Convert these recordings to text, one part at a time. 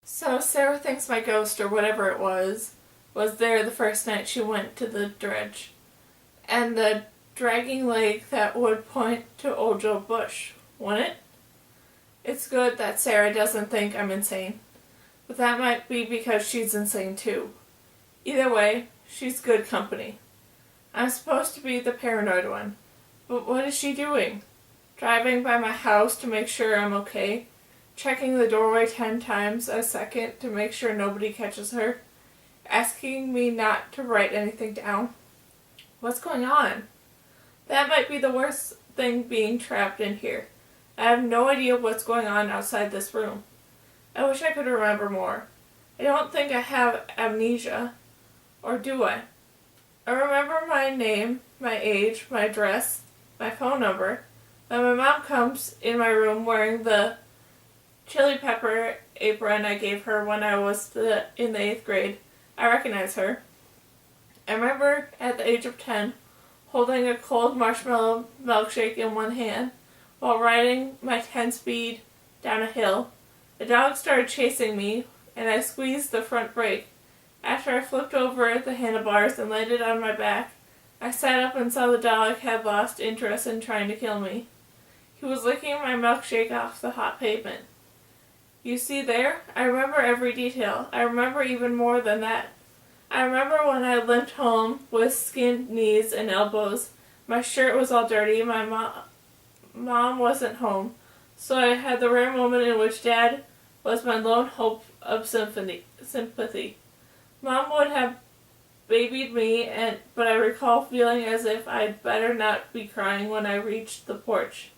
So Sarah thinks my ghost, or whatever it was there the first night she went to the dredge. And the dragging leg that would point to old Joe Bush, wouldn't it? It's good that Sarah doesn't think I'm insane. But that might be because she's insane too. Either way, she's good company. I'm supposed to be the paranoid one. But what is she doing? Driving by my house to make sure I'm okay? Checking the doorway 10 times a second to make sure nobody catches her? Asking me not to write anything down? What's going on? That might be the worst thing being trapped in here. I have no idea what's going on outside this room. I wish I could remember more. I don't think I have amnesia. Or do I? I remember my name, my age, my address, my phone number. When my mom comes in my room wearing the chili pepper apron I gave her when I was in the 8th grade, I recognize her. I remember at the age of 10 holding a cold marshmallow milkshake in one hand while riding my 10-speed down a hill. The dog started chasing me and I squeezed the front brake. After I flipped over the handlebars and landed on my back, I sat up and saw the dog had lost interest in trying to kill me. He was licking my milkshake off the hot pavement. You see there? I remember every detail. I remember even more than that. I remember when I limped home with skinned knees and elbows. My shirt was all dirty. My mom wasn't home. So I had the rare moment in which Dad was my lone hope of sympathy. Mom would have babied me, but I recall feeling as if I'd better not be crying when I reached the porch.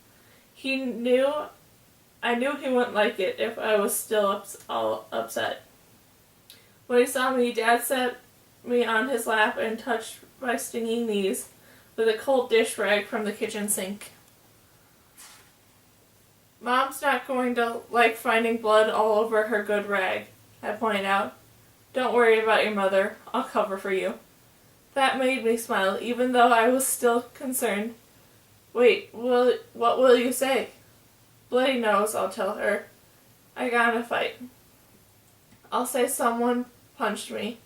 I knew he wouldn't like it if I was still all upset. When he saw me, Dad set me on his lap and touched my stinging knees with a cold dish rag from the kitchen sink. Mom's not going to like finding blood all over her good rag, I pointed out. Don't worry about your mother. I'll cover for you. That made me smile, even though I was still concerned. Wait, what will you say? Bloody nose, I'll tell her. I got in a fight. I'll say someone punched me.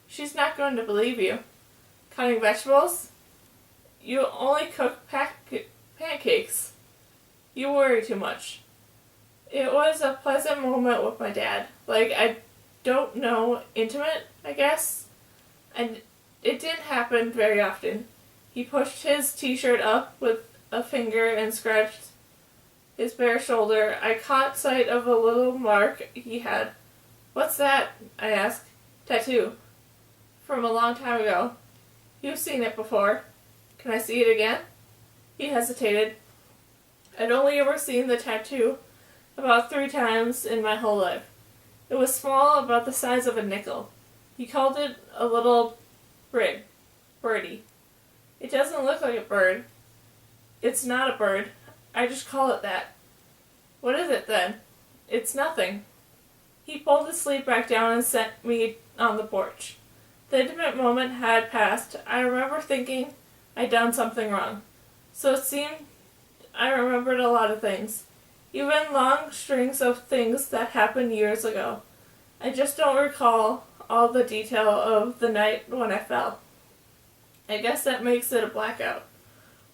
She's not going to believe you. Cutting vegetables? You only cook pancakes. You worry too much. It was a pleasant moment with my dad. I don't know, intimate, I guess? And it didn't happen very often. He pushed his t-shirt up with a finger and scratched his bare shoulder. I caught sight of a little mark he had. What's that? I asked. Tattoo. From a long time ago. You've seen it before. Can I see it again? He hesitated. I'd only ever seen the tattoo about 3 times in my whole life. It was small, about the size of a nickel. He called it a little birdie. It doesn't look like a bird. It's not a bird. I just call it that. What is it then? It's nothing. He pulled his sleeve back down and set me on the porch. The intimate moment had passed. I remember thinking I'd done something wrong. So it seemed I remembered a lot of things. Even long strings of things that happened years ago. I just don't recall all the detail of the night when I fell. I guess that makes it a blackout.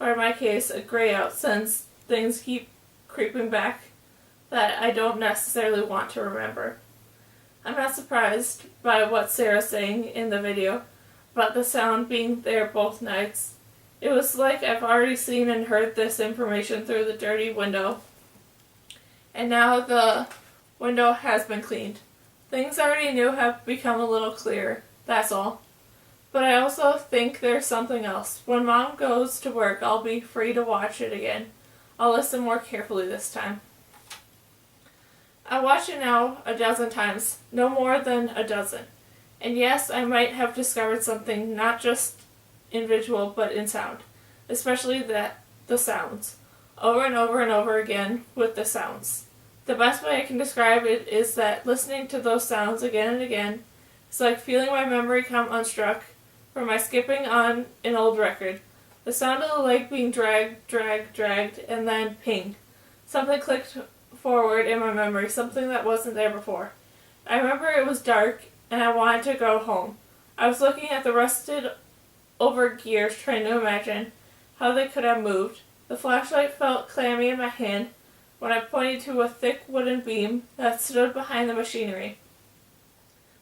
Or in my case, a grayout, since things keep creeping back that I don't necessarily want to remember. I'm not surprised by what Sarah's saying in the video about the sound being there both nights. It was like I've already seen and heard this information through the dirty window, and now the window has been cleaned. Things I already knew have become a little clearer, that's all. But I also think there's something else. When Mom goes to work, I'll be free to watch it again. I'll listen more carefully this time. I watched it now a dozen times, no more than a dozen. And yes, I might have discovered something not just in visual but in sound, especially the sounds, over and over and over again with the sounds. The best way I can describe it is that listening to those sounds again and again is like feeling my memory come unstruck from my skipping on an old record. The sound of the leg being dragged, and then ping. Something clicked forward in my memory, something that wasn't there before. I remember it was dark and I wanted to go home. I was looking at the rusted over gears trying to imagine how they could have moved. The flashlight felt clammy in my hand when I pointed to a thick wooden beam that stood behind the machinery.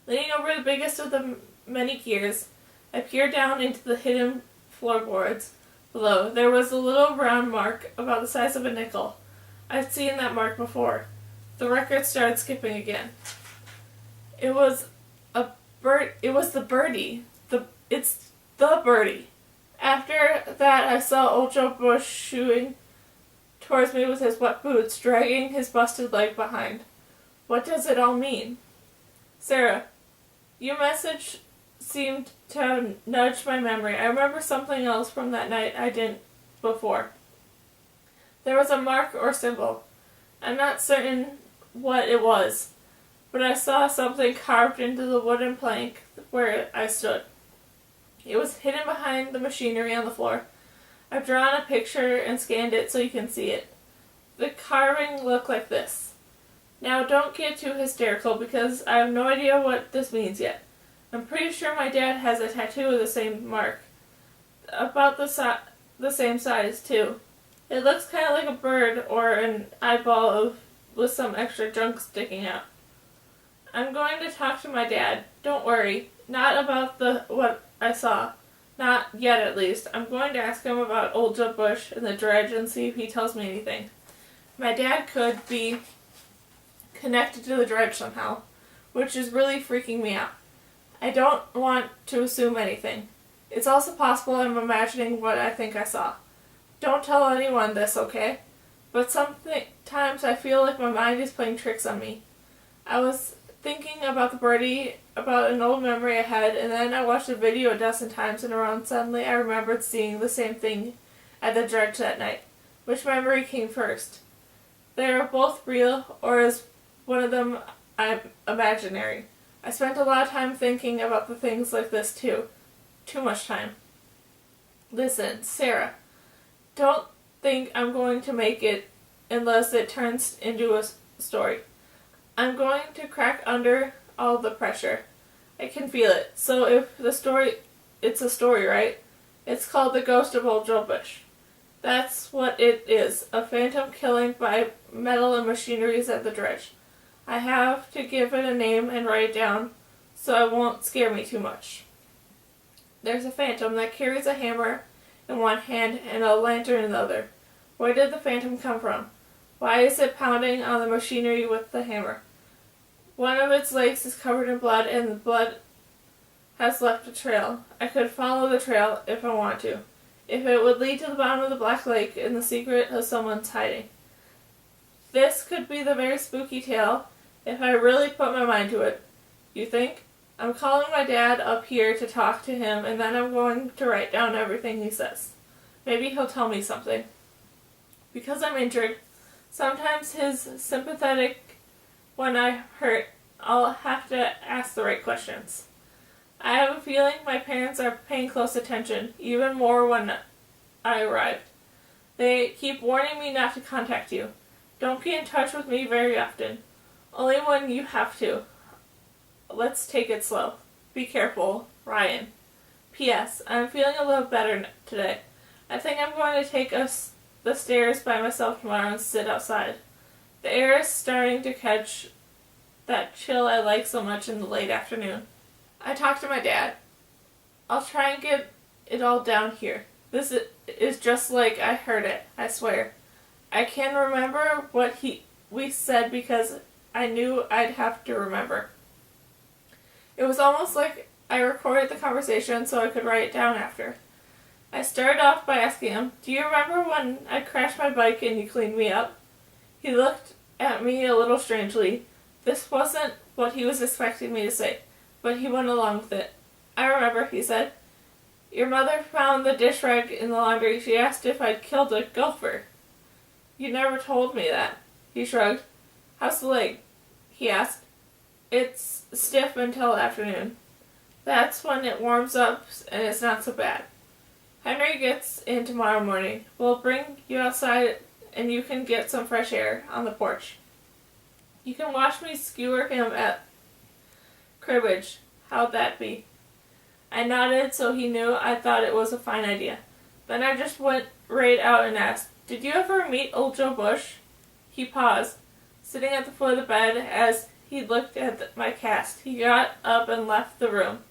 Leaning over the biggest of the many gears, I peered down into the hidden floorboards below. There was a little round mark about the size of a nickel. I'd seen that mark before. The record started skipping again. It was the birdie. It's the birdie. After that, I saw old Joe Bush shooing towards me with his wet boots, dragging his busted leg behind. What does it all mean? Sarah, your message seemed to nudge my memory. I remember something else from that night I didn't before. There was a mark or symbol. I'm not certain what it was, but I saw something carved into the wooden plank where I stood. It was hidden behind the machinery on the floor. I've drawn a picture and scanned it so you can see it. The carving looked like this. Now don't get too hysterical because I have no idea what this means yet. I'm pretty sure my dad has a tattoo of the same mark. About the same size too. It looks kind of like a bird or an eyeball with some extra junk sticking out. I'm going to talk to my dad. Don't worry. Not about what I saw. Not yet, at least. I'm going to ask him about old Joe Bush and the dredge and see if he tells me anything. My dad could be connected to the dredge somehow, which is really freaking me out. I don't want to assume anything. It's also possible I'm imagining what I think I saw. Don't tell anyone this, okay? But sometimes I feel like my mind is playing tricks on me. I was thinking about the birdie, about an old memory I had, and then I watched a video a dozen times in a row and suddenly I remembered seeing the same thing at the dredge that night. Which memory came first? They are both real, or is one of them imaginary? I spent a lot of time thinking about the things like this too. Too much time. Listen, Sarah, don't think I'm going to make it unless it turns into a story. I'm going to crack under all the pressure. I can feel it. So if it's a story, right? It's called The Ghost of Old Joe Bush. That's what it is, a phantom killing by metal and machineries at the dredge. I have to give it a name and write it down so it won't scare me too much. There's a phantom that carries a hammer in one hand and a lantern in the other. Where did the phantom come from? Why is it pounding on the machinery with the hammer? One of its legs is covered in blood and the blood has left a trail. I could follow the trail if I want to. If it would lead to the bottom of the Black Lake and the secret of someone's hiding. This could be the very spooky tale if I really put my mind to it. You think? I'm calling my dad up here to talk to him and then I'm going to write down everything he says. Maybe he'll tell me something. Because I'm injured, sometimes he's sympathetic when I hurt. I'll have to ask the right questions. I have a feeling my parents are paying close attention, even more when I arrived. They keep warning me not to contact you. Don't get in touch with me very often. Only when you have to. Let's take it slow. Be careful, Ryan. P.S. I'm feeling a little better today. I think I'm going to take the stairs by myself tomorrow and sit outside. The air is starting to catch that chill I like so much in the late afternoon. I talked to my dad. I'll try and get it all down here. This is just like I heard it, I swear. I can remember what we said because I knew I'd have to remember. It was almost like I recorded the conversation so I could write it down after. I started off by asking him, "Do you remember when I crashed my bike and you cleaned me up?" He looked at me a little strangely. This wasn't what he was expecting me to say, but he went along with it. "I remember," he said. "Your mother found the dish rag in the laundry. She asked if I'd killed a gopher." "You never told me that." He shrugged. "How's the leg?" he asked. "It's stiff until afternoon. That's when it warms up and it's not so bad. Henry gets in tomorrow morning. We'll bring you outside and you can get some fresh air on the porch. You can watch me skewer him at cribbage. How'd that be? I nodded so he knew I thought it was a fine idea. Then I just went right out and asked, "Did you ever meet old Joe Bush?" He paused, sitting at the foot of the bed as he looked at my cast. He got up and left the room.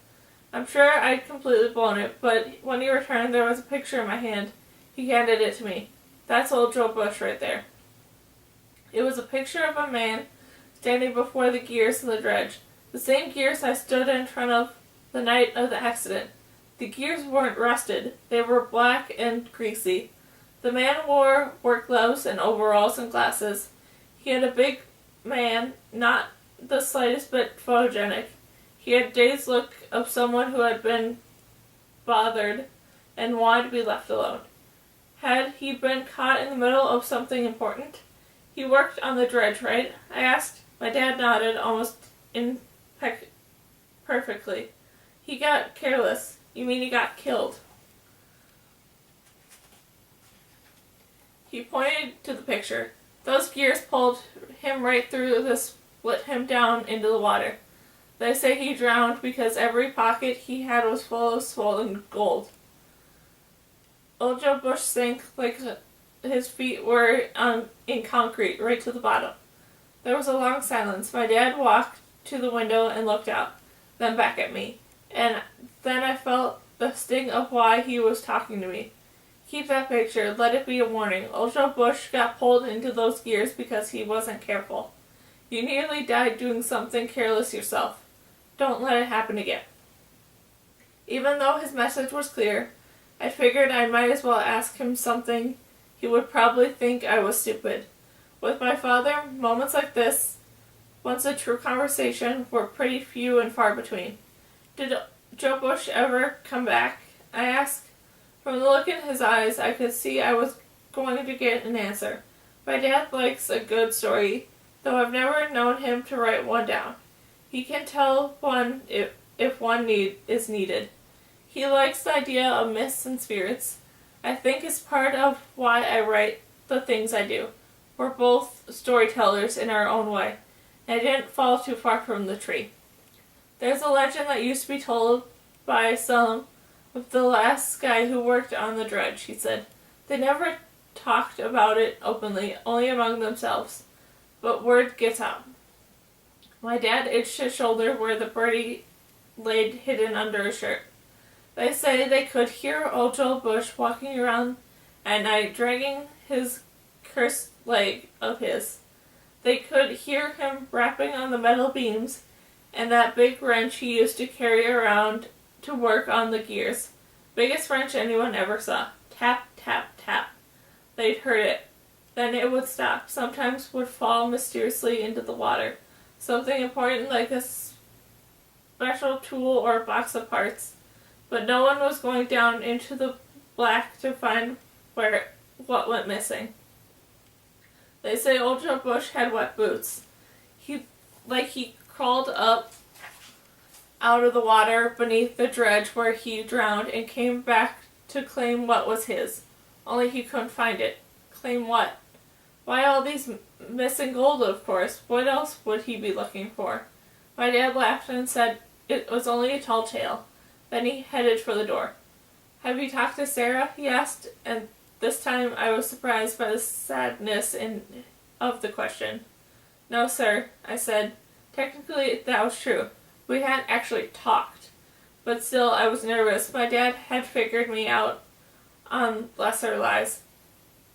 I'm sure I'd completely blown it, but when he returned there was a picture in my hand. He handed it to me. "That's old Joe Bush right there." It was a picture of a man standing before the gears of the dredge, the same gears I stood in front of the night of the accident. The gears weren't rusted. They were black and greasy. The man wore work gloves and overalls and glasses. He had a big man, not the slightest bit photogenic. He had a dazed look of someone who had been bothered and wanted to be left alone. Had he been caught in the middle of something important? "He worked on the dredge, right?" I asked. My dad nodded almost perfectly. "He got careless." "You mean he got killed?" He pointed to the picture. "Those gears pulled him right through to split him down into the water. They say he drowned because every pocket he had was full of swollen gold." Old Joe Bush sank like his feet were in concrete right to the bottom. There was a long silence. My dad walked to the window and looked out, then back at me. And then I felt the sting of why he was talking to me. "Keep that picture. Let it be a warning. Old Joe Bush got pulled into those gears because he wasn't careful. You nearly died doing something careless yourself. Don't let it happen again." Even though his message was clear, I figured I might as well ask him something. He would probably think I was stupid. With my father, moments like this, once a true conversation, were pretty few and far between. "Did Joe Bush ever come back?" I asked. From the look in his eyes, I could see I was going to get an answer. My dad likes a good story, though I've never known him to write one down. He can tell one if one is needed. He likes the idea of myths and spirits. I think it's part of why I write the things I do. We're both storytellers in our own way. I didn't fall too far from the tree. There's a legend that used to be told by some of the last guy who worked on the dredge, he said. They never talked about it openly, only among themselves. But word gets out. My dad itched his shoulder where the birdie laid hidden under his shirt. They say they could hear old Joe Bush walking around at night, dragging his cursed leg of his. They could hear him rapping on the metal beams and that big wrench he used to carry around to work on the gears. Biggest wrench anyone ever saw. Tap, tap, tap. They'd heard it. Then it would stop. Sometimes would fall mysteriously into the water. Something important like a special tool or a box of parts. But no one was going down into the black to find what went missing. They say old Joe Bush had wet boots. He crawled up out of the water beneath the dredge where he drowned and came back to claim what was his. Only he couldn't find it. Claim what? Why all these missing gold, of course. What else would he be looking for? My dad laughed and said it was only a tall tale. Then he headed for the door. Have you talked to Sarah? He asked, and this time I was surprised by the sadness of the question. No, sir, I said. Technically, that was true. We hadn't actually talked. But still, I was nervous. My dad had figured me out on lesser lies.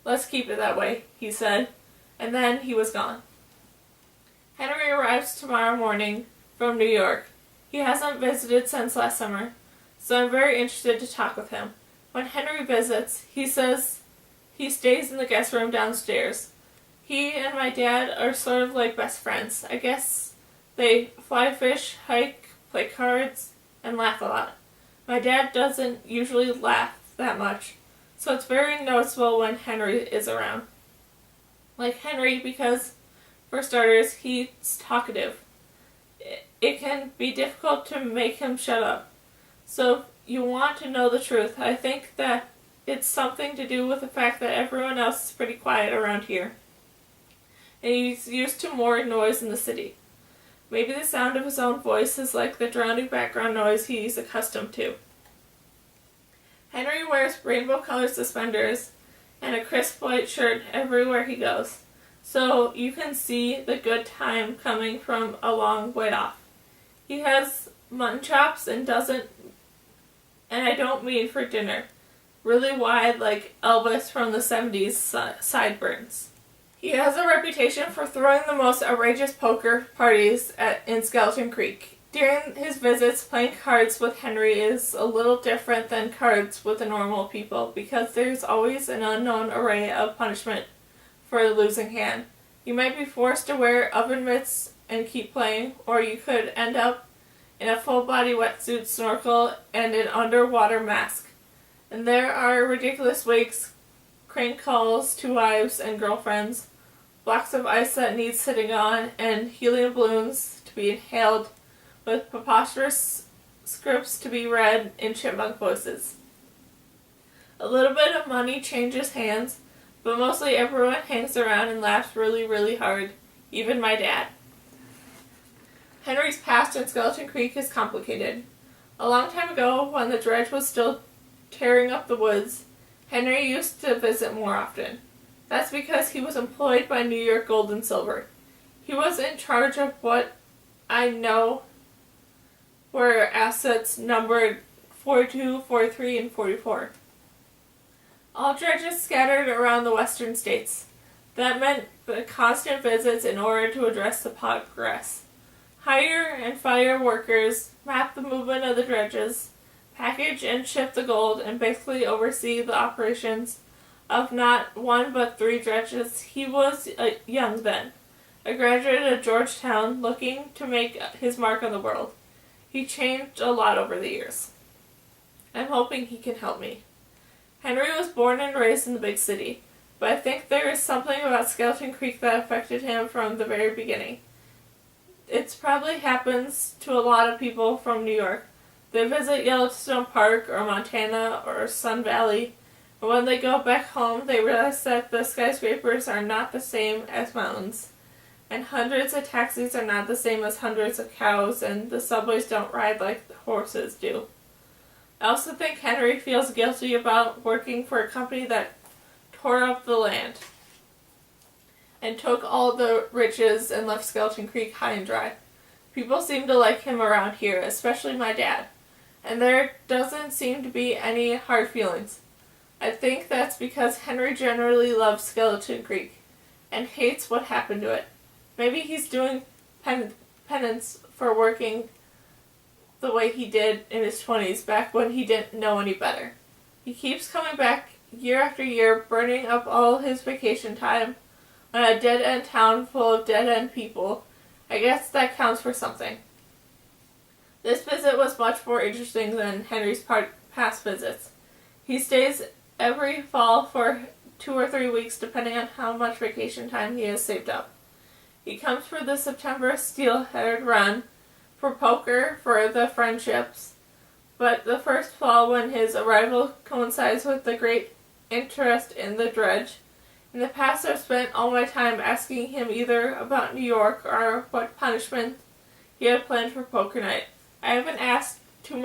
Let's keep it that way, he said. And then he was gone. Henry arrives tomorrow morning from New York. He hasn't visited since last summer, so I'm very interested to talk with him. When Henry visits, he says he stays in the guest room downstairs. He and my dad are sort of like best friends. I guess they fly fish, hike, play cards, and laugh a lot. My dad doesn't usually laugh that much, so it's very noticeable when Henry is around. Like Henry because, for starters, he's talkative. It can be difficult to make him shut up. So if you want to know the truth, I think that it's something to do with the fact that everyone else is pretty quiet around here. And he's used to more noise in the city. Maybe the sound of his own voice is like the drowning background noise he's accustomed to. Henry wears rainbow-colored suspenders and a crisp white shirt everywhere he goes, so you can see the good time coming from a long way off. He has mutton chops and I don't mean for dinner, really wide like Elvis from the 70s sideburns. He has a reputation for throwing the most outrageous poker parties in Skeleton Creek. During his visits, playing cards with Henry is a little different than cards with the normal people because there's always an unknown array of punishment for the losing hand. You might be forced to wear oven mitts and keep playing, or you could end up in a full-body wetsuit, snorkel, and an underwater mask. And there are ridiculous wigs, crank calls to wives and girlfriends, blocks of ice that need sitting on, and helium balloons to be inhaled, with preposterous scripts to be read in chipmunk voices. A little bit of money changes hands, but mostly everyone hangs around and laughs really, really hard, even my dad. Henry's past in Skeleton Creek is complicated. A long time ago, when the dredge was still tearing up the woods, Henry used to visit more often. That's because he was employed by New York Gold and Silver. He was in charge of what I know were assets numbered 42, 43, and 44. All dredges scattered around the western states. That meant the constant visits in order to address the progress. Hire and fire workers, map the movement of the dredges, package and ship the gold, and basically oversee the operations of not one but 3 dredges. He was young then, a graduate of Georgetown looking to make his mark on the world. He changed a lot over the years. I'm hoping he can help me. Henry was born and raised in the big city, but I think there is something about Skeleton Creek that affected him from the very beginning. It probably happens to a lot of people from New York. They visit Yellowstone Park or Montana or Sun Valley, and when they go back home they realize that the skyscrapers are not the same as mountains, and hundreds of taxis are not the same as hundreds of cows, and the subways don't ride like the horses do. I also think Henry feels guilty about working for a company that tore up the land and took all the riches and left Skeleton Creek high and dry. People seem to like him around here, especially my dad, and there doesn't seem to be any hard feelings. I think that's because Henry generally loves Skeleton Creek and hates what happened to it. Maybe he's doing penance for working the way he did in his 20s, back when he didn't know any better. He keeps coming back year after year, burning up all his vacation time on a dead-end town full of dead-end people. I guess that counts for something. This visit was much more interesting than Henry's past visits. He stays every fall for 2 or 3 weeks, depending on how much vacation time he has saved up. He comes for the September steelhead run, for poker, for the friendships, but the first fall, when his arrival coincides with the great interest in the dredge. In the past, I've spent all my time asking him either about New York or what punishment he had planned for poker night. I haven't asked too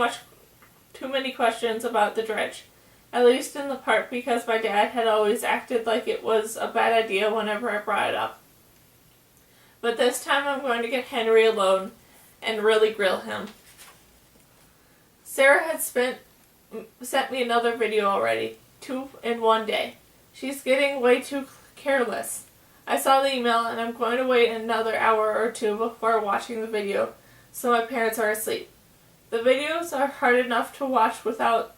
many questions about the dredge, at least in the part because my dad had always acted like it was a bad idea whenever I brought it up. But this time I'm going to get Henry alone and really grill him. Sarah had sent me another video already, 2 in 1 day. She's getting way too careless. I saw the email and I'm going to wait another hour or 2 before watching the video so my parents are asleep. The videos are hard enough to watch without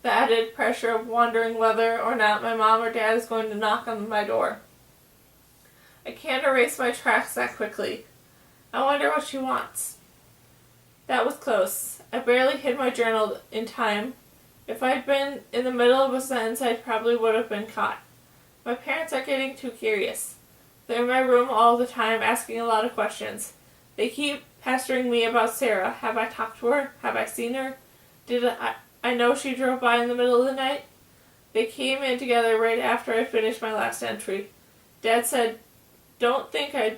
the added pressure of wondering whether or not my mom or dad is going to knock on my door. I can't erase my tracks that quickly. I wonder what she wants. That was close. I barely hid my journal in time. If I'd been in the middle of a sentence, I probably would have been caught. My parents are getting too curious. They're in my room all the time asking a lot of questions. They keep pestering me about Sarah. Have I talked to her? Have I seen her? Did I know she drove by in the middle of the night? They came in together right after I finished my last entry. Dad said, "Don't think I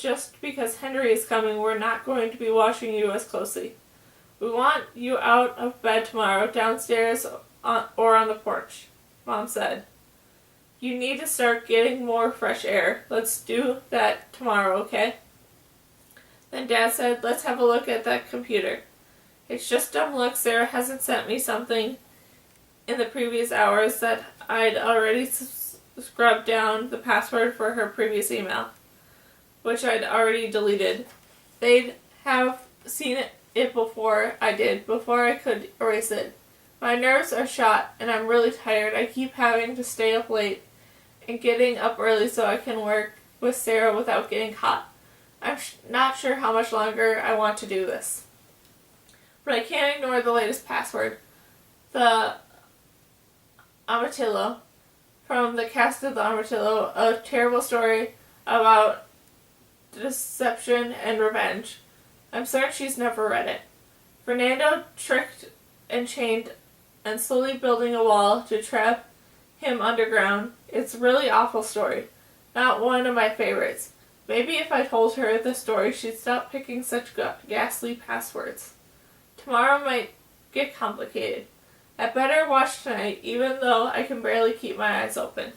just because Henry is coming, we're not going to be watching you as closely. We want you out of bed tomorrow, downstairs or on the porch, Mom said. You need to start getting more fresh air. Let's do that tomorrow, okay? Then Dad said, let's have a look at that computer. It's just dumb luck Sarah hasn't sent me something in the previous hours that I'd already scrubbed down the password for her previous email, which I'd already deleted. They'd have seen it before I did, before I could erase it. My nerves are shot, and I'm really tired. I keep having to stay up late and getting up early so I can work with Sarah without getting caught. I'm not sure how much longer I want to do this. But I can't ignore the latest password. The Armadillo, from the cast of The Armadillo, a terrible story about deception and revenge. I'm certain she's never read it. Fernando tricked and chained and slowly building a wall to trap him underground. It's a really awful story. Not one of my favorites. Maybe if I told her the story, she'd stop picking such ghastly passwords. Tomorrow might get complicated. I better watch tonight, even though I can barely keep my eyes open.